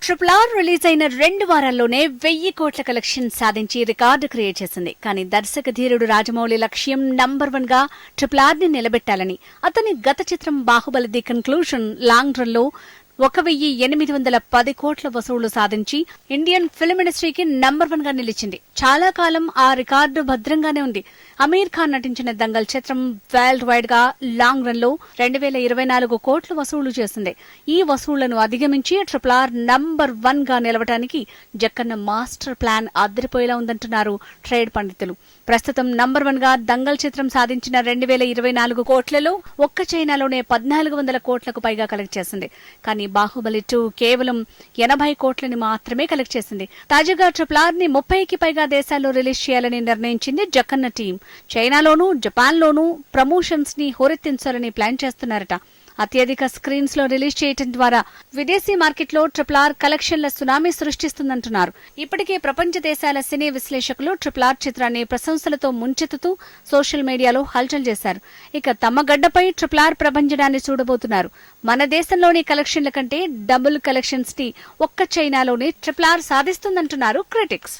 Triple R release అయిన 2 వారాల్లోనే 1000 కోట్ల collection సాధించి రికార్డు క్రియేట్ చేసింది. కానీ దర్శక ధీరుడు రాజమౌళి లక్ష్యం నంబర్ 1 గా ట్రిపుల్ ఆర్ ని నిలబెట్టాలని. అతని గత చిత్రం Baahubali the conclusion long run లో 1810 కోట్ల వసూళ్లు సాధించి ఇండియన్ ఫిల్మ్ ఇండస్ట్రీకి నంబర్ 1 గా నిలిచింది. చాలా కాలం ఆ రికార్డు భద్రంగానే ఉంది. అమీర్ ఖాన్ నటించిన దంగల్ చిత్రం వరల్డ్ వైడ్ గా లాంగ్ రన్ లో 2024 కోట్లు వసూళ్లు చేసింది. ఈ వసూళ్లను అధిగమించి ట్రిపుల్ ఆర్ నంబర్ 1 గా నిలవటానికి జక్కన్న మాస్టర్ ప్లాన్ అదిరిపోయేలా ఉందంటున్నారు ట్రేడ్ పండితులు. ప్రస్తుతం నంబర్ 1 గా దంగల్ చిత్రం సాధించిన 2024 కోట్లలో ఒక్క చైనాలోనే 1400 కోట్లకు పైగా కలెక్ట్ చేసింది. కానీ బాహుబలి 2 కేవలం 80 కోట్లని మాత్రమే కలెక్ట్ చేసింది. తాజాగా ట్రిపుల్ ఆర్ ని 30కి పైగా దేశాల్లో రిలీజ్ చేయాలని నిర్ణయించింది జక్కన్న టీం. చైనాలోనూ జపాన్లోనూ ప్రమోషన్స్ ని హోరెత్తించాలని ప్లాన్ చేస్తున్నారట. అత్యధిక స్క్రీన్స్ లో రిలీజ్ చేయడం ద్వారా విదేశీ మార్కెట్లో ట్రిపుల్ ఆర్ కలెక్షన్ల సునామీ సృష్టిస్తుందంటున్నారు. ఇప్పటికే ప్రపంచ దేశాల సినీ విశ్లేషకులు ట్రిపుల్ ఆర్ చిత్రాన్ని ప్రశంసలతో ముంచెత్తుతూ సోషల్ మీడియాలో హల్చల్ చేశారు. ఇక తమ గడ్డపై ట్రిపుల్ ఆర్ ప్రభంజనాన్ని చూడబోతున్నారు. మన దేశంలోని కలెక్షన్ల కంటే డబుల్ కలెక్షన్స్ ని ఒక్క చైనాలోనే ట్రిపుల్ ఆర్ సాధిస్తుందంటున్నారు క్రిటిక్స్.